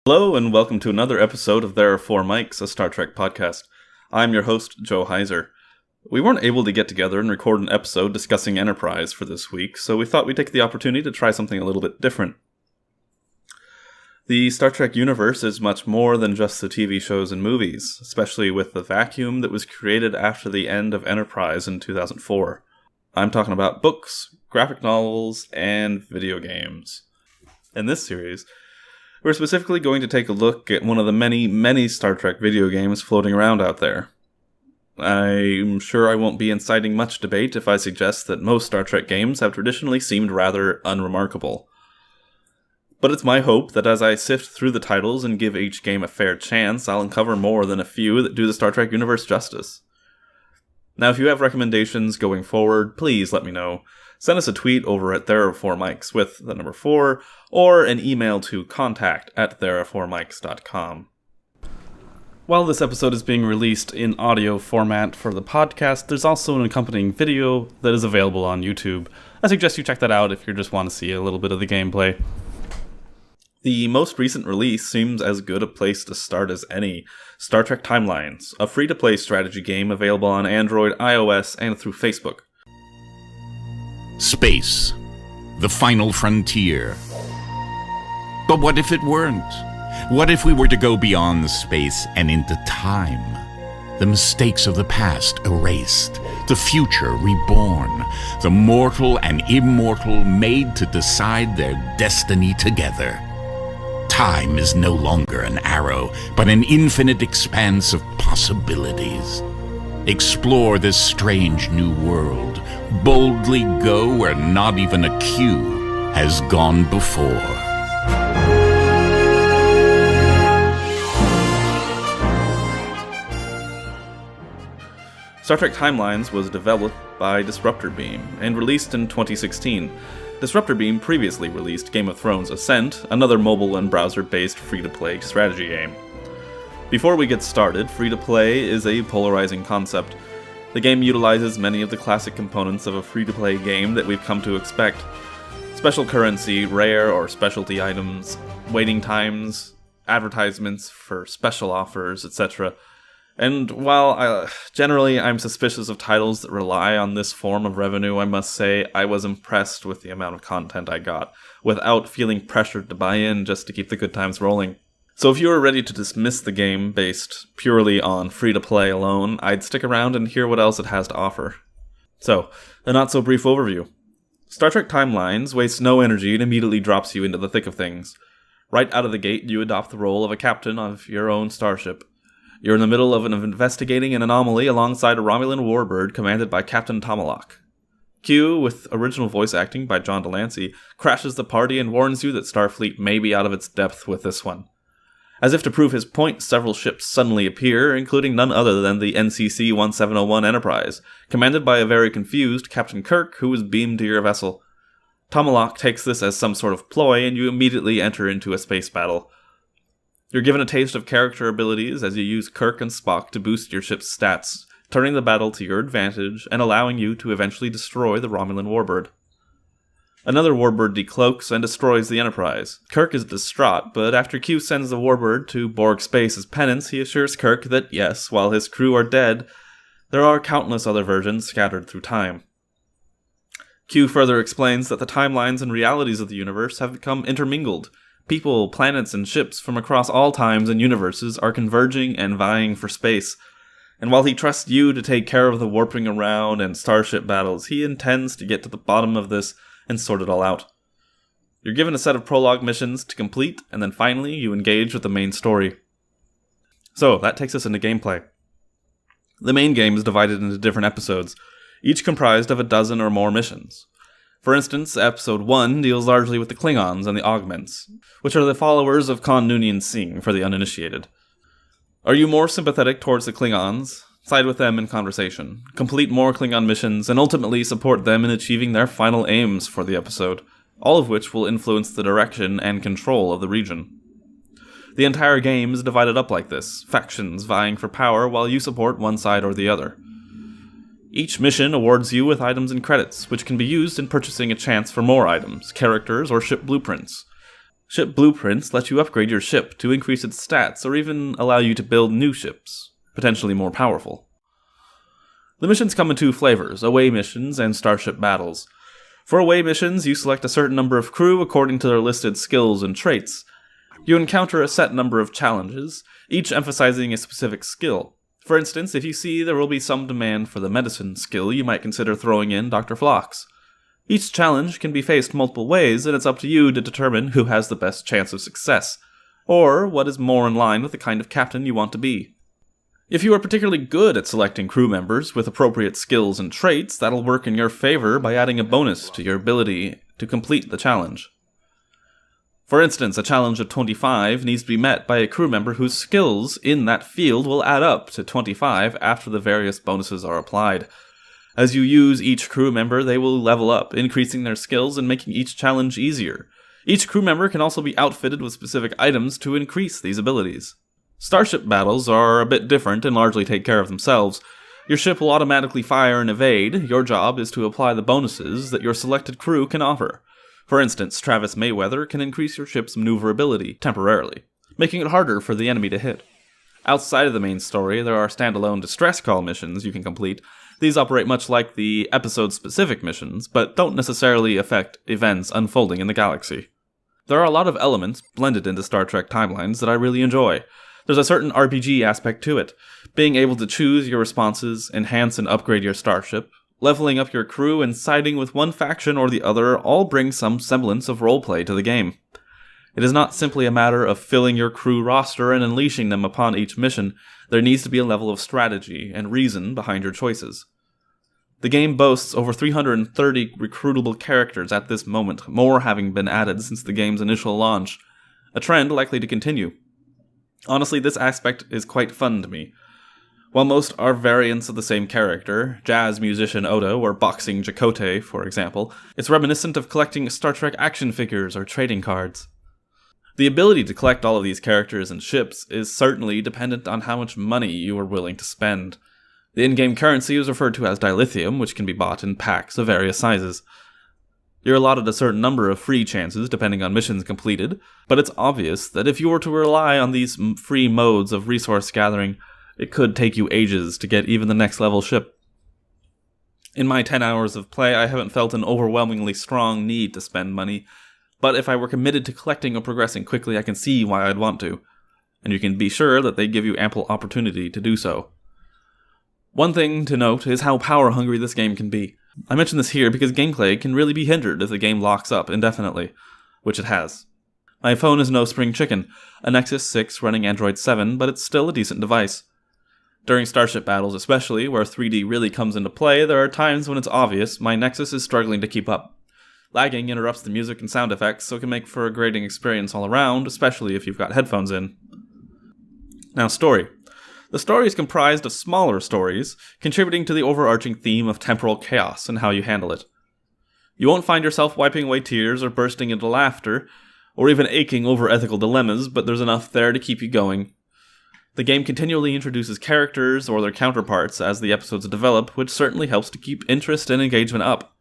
Hello and welcome to another episode of There Are Four Mics, a Star Trek podcast. I'm your host, Joe Heiser. We weren't able to get together and record an episode discussing Enterprise for this week, so we thought we'd take the opportunity to try something a little bit different. The Star Trek universe is much more than just the TV shows and movies, especially with the vacuum that was created after the end of Enterprise in 2004. I'm talking about books, graphic novels, and video games. In this series, we're specifically going to take a look at one of the many Star Trek video games floating around out there. I'm sure I won't be inciting much debate if I suggest that most Star Trek games have traditionally seemed rather unremarkable. But it's my hope that as I sift through the titles and give each game a fair chance, I'll uncover more than a few that do the Star Trek universe justice. Now, if you have recommendations going forward, please let me know. Send us a tweet over at There4Mics with the number 4, or an email to contact@there4mics.com. While this episode is being released in audio format for the podcast, there's also an accompanying video that is available on YouTube. I suggest you check that out if you just want to see a little bit of the gameplay. The most recent release seems as good a place to start as any. Star Trek Timelines, a free-to-play strategy game available on Android, iOS, and through Facebook. Space, the final frontier. But what if it weren't? What if we were to go beyond space and into time? The mistakes of the past erased, the future reborn, the mortal and immortal made to decide their destiny together. Time is no longer an arrow, but an infinite expanse of possibilities. Explore this strange new world. Boldly go where not even a Q has gone before. Star Trek Timelines was developed by Disruptor Beam and released in 2016. Disruptor Beam previously released Game of Thrones Ascent, another mobile and browser-based free-to-play strategy game. Before we get started, free-to-play is a polarizing concept. The game utilizes many of the classic components of a free-to-play game that we've come to expect. Special currency, rare or specialty items, waiting times, advertisements for special offers, etc. And while generally I'm suspicious of titles that rely on this form of revenue, I must say I was impressed with the amount of content I got, without feeling pressured to buy in just to keep the good times rolling. So if you are ready to dismiss the game based purely on free-to-play alone, I'd stick around and hear what else it has to offer. So, a not-so-brief overview. Star Trek Timelines wastes no energy and immediately drops you into the thick of things. Right out of the gate, you adopt the role of a captain of your own starship. You're in the middle of investigating an anomaly alongside a Romulan warbird commanded by Captain Tomalak. Q, with original voice acting by John Delancey, crashes the party and warns you that Starfleet may be out of its depth with this one. As if to prove his point, several ships suddenly appear, including none other than the NCC-1701 Enterprise, commanded by a very confused Captain Kirk, who is beamed to your vessel. Tomalak takes this as some sort of ploy, and you immediately enter into a space battle. You're given a taste of character abilities as you use Kirk and Spock to boost your ship's stats, turning the battle to your advantage and allowing you to eventually destroy the Romulan warbird. Another warbird decloaks and destroys the Enterprise. Kirk is distraught, but after Q sends the warbird to Borg space as penance, he assures Kirk that yes, while his crew are dead, there are countless other versions scattered through time. Q further explains that the timelines and realities of the universe have become intermingled. People, planets, and ships from across all times and universes are converging and vying for space. And while he trusts you to take care of the warping around and starship battles, he intends to get to the bottom of this and sort it all out. You're given a set of prologue missions to complete, and then finally you engage with the main story. So, that takes us into gameplay. The main game is divided into different episodes, each comprised of a dozen or more missions. For instance, Episode 1 deals largely with the Klingons and the Augments, which are the followers of Khan Noonien Singh for the uninitiated. Are you more sympathetic towards the Klingons? Side with them in conversation, complete more Klingon missions, and ultimately support them in achieving their final aims for the episode, all of which will influence the direction and control of the region. The entire game is divided up like this, factions vying for power while you support one side or the other. Each mission awards you with items and credits, which can be used in purchasing a chance for more items, characters, or ship blueprints. Ship blueprints let you upgrade your ship to increase its stats or even allow you to build new ships, potentially more powerful. The missions come in two flavors, away missions and starship battles. For away missions, you select a certain number of crew according to their listed skills and traits. You encounter a set number of challenges, each emphasizing a specific skill. For instance, if you see there will be some demand for the medicine skill, you might consider throwing in Dr. Phlox. Each challenge can be faced multiple ways, and it's up to you to determine who has the best chance of success, or what is more in line with the kind of captain you want to be. If you are particularly good at selecting crew members with appropriate skills and traits, that'll work in your favor by adding a bonus to your ability to complete the challenge. For instance, a challenge of 25 needs to be met by a crew member whose skills in that field will add up to 25 after the various bonuses are applied. As you use each crew member, they will level up, increasing their skills and making each challenge easier. Each crew member can also be outfitted with specific items to increase these abilities. Starship battles are a bit different and largely take care of themselves. Your ship will automatically fire and evade. Your job is to apply the bonuses that your selected crew can offer. For instance, Travis Mayweather can increase your ship's maneuverability temporarily, making it harder for the enemy to hit. Outside of the main story, there are standalone distress call missions you can complete. These operate much like the episode-specific missions, but don't necessarily affect events unfolding in the galaxy. There are a lot of elements blended into Star Trek timelines that I really enjoy. There's a certain RPG aspect to it. Being able to choose your responses, enhance and upgrade your starship, leveling up your crew, and siding with one faction or the other all bring some semblance of roleplay to the game. It is not simply a matter of filling your crew roster and unleashing them upon each mission. There needs to be a level of strategy and reason behind your choices. The game boasts over 330 recruitable characters at this moment, more having been added since the game's initial launch, a trend likely to continue. Honestly, this aspect is quite fun to me. While most are variants of the same character, jazz musician Odo or boxing Chakotay, for example, it's reminiscent of collecting Star Trek action figures or trading cards. The ability to collect all of these characters and ships is certainly dependent on how much money you are willing to spend. The in-game currency is referred to as dilithium, which can be bought in packs of various sizes. You're allotted a certain number of free chances depending on missions completed, but it's obvious that if you were to rely on these free modes of resource gathering, it could take you ages to get even the next level ship. In my 10 hours of play, I haven't felt an overwhelmingly strong need to spend money, but if I were committed to collecting or progressing quickly, I can see why I'd want to, and you can be sure that they give you ample opportunity to do so. One thing to note is how power-hungry this game can be. I mention this here because gameplay can really be hindered if the game locks up indefinitely, which it has. My phone is no spring chicken, a Nexus 6 running Android 7, but it's still a decent device. During starship battles especially, where 3D really comes into play, there are times when it's obvious my Nexus is struggling to keep up. Lagging interrupts the music and sound effects, so it can make for a grating experience all around, especially if you've got headphones in. Now, story. The story is comprised of smaller stories, contributing to the overarching theme of temporal chaos and how you handle it. You won't find yourself wiping away tears or bursting into laughter, or even aching over ethical dilemmas, but there's enough there to keep you going. The game continually introduces characters or their counterparts as the episodes develop, which certainly helps to keep interest and engagement up.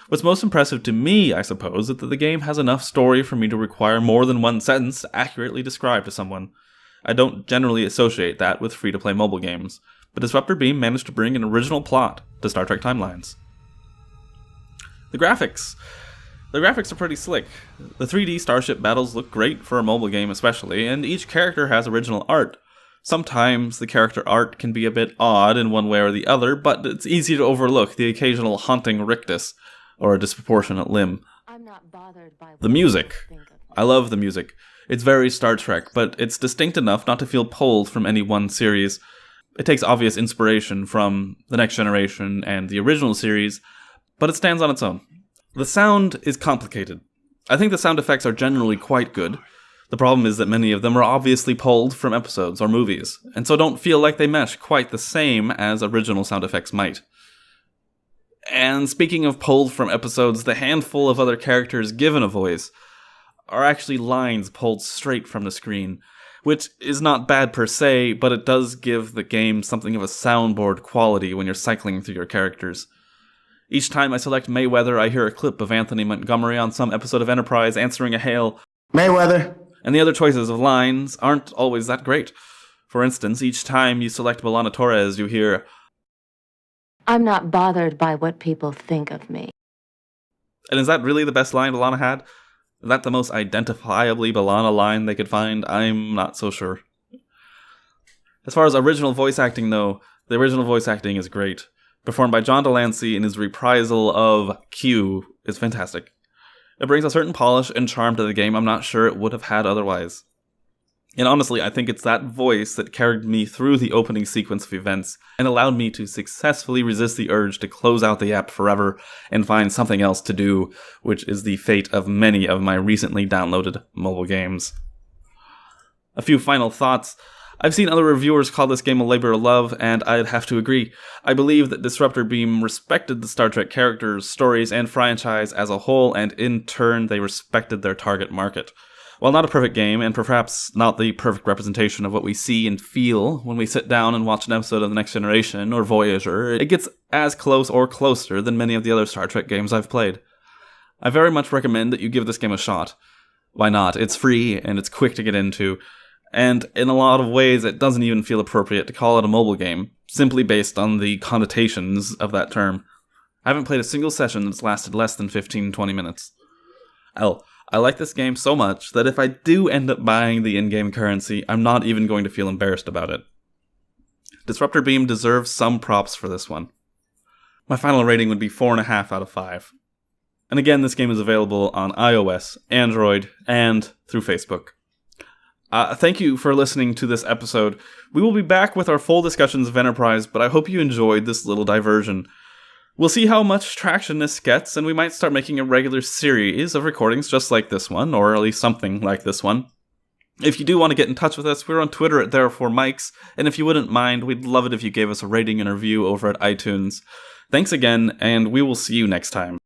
What's most impressive to me, I suppose, is that the game has enough story for me to require more than one sentence to accurately describe to someone. I don't generally associate that with free-to-play mobile games, but Disruptor Beam managed to bring an original plot to Star Trek Timelines. The graphics. The graphics are pretty slick. The 3D starship battles look great for a mobile game especially, and each character has original art. Sometimes the character art can be a bit odd in one way or the other, but it's easy to overlook the occasional haunting rictus, or a disproportionate limb. The music. I love the music. It's very Star Trek, but it's distinct enough not to feel pulled from any one series. It takes obvious inspiration from The Next Generation and the original series, but it stands on its own. The sound is complicated. I think the sound effects are generally quite good. The problem is that many of them are obviously pulled from episodes or movies, and so don't feel like they mesh quite the same as original sound effects might. And speaking of pulled from episodes, the handful of other characters given a voice are actually lines pulled straight from the screen, which is not bad per se, but it does give the game something of a soundboard quality when you're cycling through your characters. Each time I select Mayweather, I hear a clip of Anthony Montgomery on some episode of Enterprise answering a hail, Mayweather. And the other choices of lines aren't always that great. For instance, each time you select B'Elanna Torres, you hear, I'm not bothered by what people think of me. and is that really the best line B'Elanna had? Is that the most identifiably B'Elanna line they could find? I'm not so sure. As far as original voice acting, though, the original voice acting is great. Performed by John Delancey in his reprisal of Q is fantastic. It brings a certain polish and charm to the game I'm not sure it would have had otherwise. And honestly, I think it's that voice that carried me through the opening sequence of events and allowed me to successfully resist the urge to close out the app forever and find something else to do, which is the fate of many of my recently downloaded mobile games. A few final thoughts. I've seen other reviewers call this game a labor of love, and I'd have to agree. I believe that Disruptor Beam respected the Star Trek characters, stories, and franchise as a whole, and in turn, they respected their target market. While not a perfect game, and perhaps not the perfect representation of what we see and feel when we sit down and watch an episode of The Next Generation or Voyager, it gets as close or closer than many of the other Star Trek games I've played. I very much recommend that you give this game a shot. Why not? It's free, and it's quick to get into. And in a lot of ways, it doesn't even feel appropriate to call it a mobile game, simply based on the connotations of that term. I haven't played a single session that's lasted less than 15-20 minutes. Hell, I like this game so much that if I do end up buying the in-game currency, I'm not even going to feel embarrassed about it. Disruptor Beam deserves some props for this one. My final rating would be 4.5 out of 5. And again, this game is available on iOS, Android, and through Facebook. Thank you for listening to this episode. We will be back with our full discussions of Enterprise, but I hope you enjoyed this little diversion. We'll see how much traction this gets, and we might start making a regular series of recordings just like this one, or at least something like this one. If you do want to get in touch with us, we're on Twitter at There4Mics, and if you wouldn't mind, we'd love it if you gave us a rating and review over at iTunes. Thanks again, and we will see you next time.